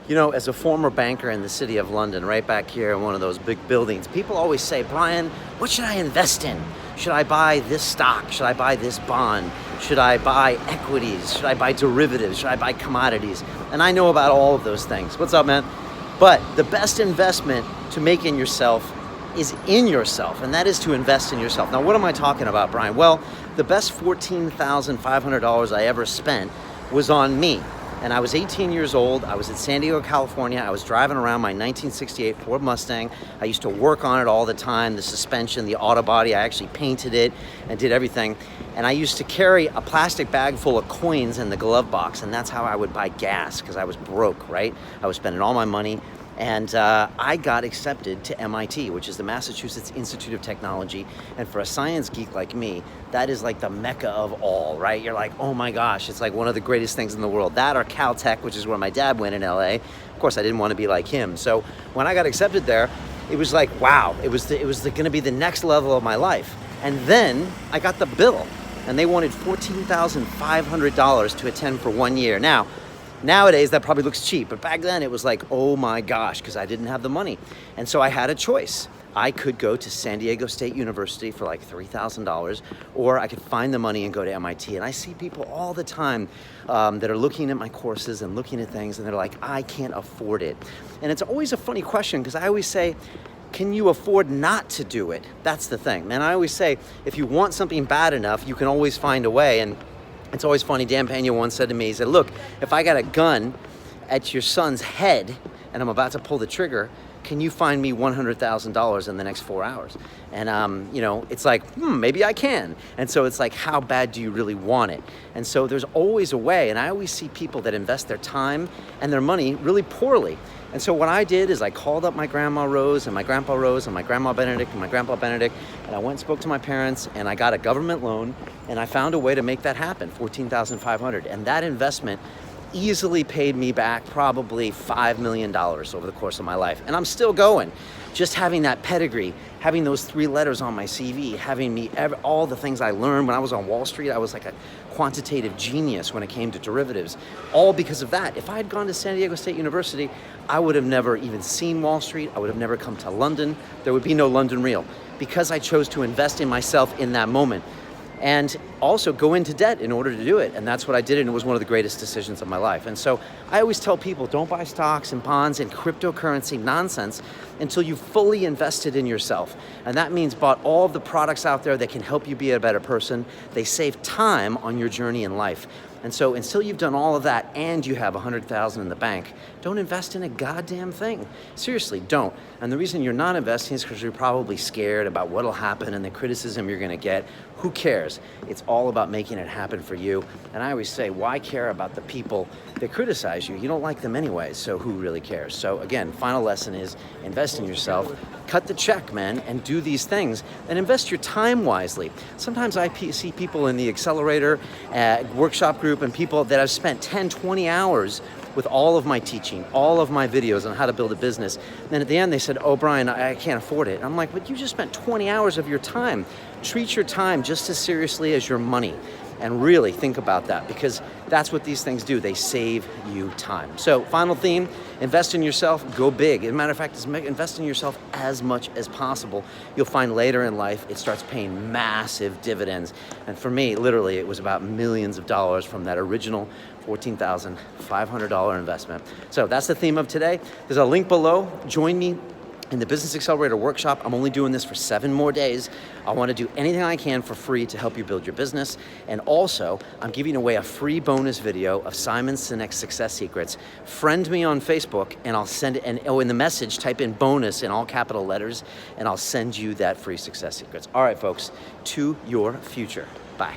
You know, as a former banker in the city of London, right back here in one of those big buildings, people always say, Brian, what should I invest in? Should I buy this stock? Should I buy this bond? Should I buy equities? Should I buy derivatives? Should I buy commodities? And I know about all of those things. What's up, man? But the best investment to make in yourself is in yourself, and that is to invest in yourself. Now, what am I talking about, Brian? Well, the best $14,500 I ever spent was on me. And I was 18 years old. I was in San Diego, California. I was driving around my 1968 Ford Mustang. I used to work on it all the time, the suspension, the auto body. I actually painted it and did everything. And I used to carry a plastic bag full of coins in the glove box, and that's how I would buy gas, because I was broke, right? I was spending all my money. And I got accepted to MIT, which is the Massachusetts Institute of Technology. And for a science geek like me, that is like the mecca of all, right? You're like, oh my gosh, it's like one of the greatest things in the world. That or Caltech, which is where my dad went in LA. Of course, I didn't want to be like him. So when I got accepted there, it was like, wow, it was going to be the next level of my life. And then I got the bill, and they wanted $14,500 to attend for 1 year. Now, nowadays, that probably looks cheap, but back then it was like, oh my gosh, because I didn't have the money. And so I had a choice. I could go to San Diego State University for like $3,000, or I could find the money and go to MIT. And I see people all the time that are looking at my courses and looking at things, and they're like, I can't afford it. And it's always a funny question, because I always say, can you afford not to do it? That's the thing. And I always say, if you want something bad enough, you can always find a way. And it's always funny. Dan Pena once said to me, he said, look, if I got a gun at your son's head and I'm about to pull the trigger, can you find me $100,000 in the next 4 hours? And, you know, it's like, maybe I can. And so it's like, how bad do you really want it? And so there's always a way. And I always see people that invest their time and their money really poorly. And so what I did is I called up my grandma Rose and my grandpa Rose and my grandma Benedict and my grandpa Benedict, and I went and spoke to my parents, and I got a government loan, and I found a way to make that happen, $14,500. And that investment easily paid me back probably $5 million over the course of my life. And I'm still going. Just having that pedigree, having those 3 letters on my CV, having all the things I learned when I was on Wall Street. I was like a quantitative genius when it came to derivatives, all because of that. If I had gone to San Diego State University, I would have never even seen Wall Street. I would have never come to London. There would be no London Real, because I chose to invest in myself in that moment. And also go into debt in order to do it. And that's what I did, and it was one of the greatest decisions of my life. And so I always tell people, don't buy stocks and bonds and cryptocurrency nonsense until you've fully invested in yourself. And that means bought all of the products out there that can help you be a better person. They save time on your journey in life. And so until you've done all of that and you have $100,000 in the bank, don't invest in a goddamn thing. Seriously, don't. And the reason you're not investing is because you're probably scared about what'll happen and the criticism you're gonna get. Who cares? It's all about making it happen for you. And I always say, why care about the people that criticize you? You don't like them anyways, so who really cares? So again, final lesson is invest in yourself, cut the check, man, and do these things, and invest your time wisely. Sometimes I see people in the accelerator workshop group and people that have spent 10, 20 hours with all of my teaching, all of my videos on how to build a business. Then at the end they said, oh, Brian, I can't afford it. And I'm like, but you just spent 20 hours of your time. Treat your time just as seriously as your money. And really think about that, because that's what these things do. They save you time. So final theme, invest in yourself, go big. As a matter of fact, invest in yourself as much as possible. You'll find later in life, it starts paying massive dividends. And for me, literally, it was about millions of dollars from that original $14,500 investment. So that's the theme of today. There's a link below. Join me in the Business Accelerator Workshop. I'm only doing this for 7 more days. I want to do anything I can for free to help you build your business. And also, I'm giving away a free bonus video of Simon Sinek's Success Secrets. Friend me on Facebook, and I'll send it, and in the message, type in bonus in all capital letters, and I'll send you that free Success Secrets. All right, folks, to your future. Bye.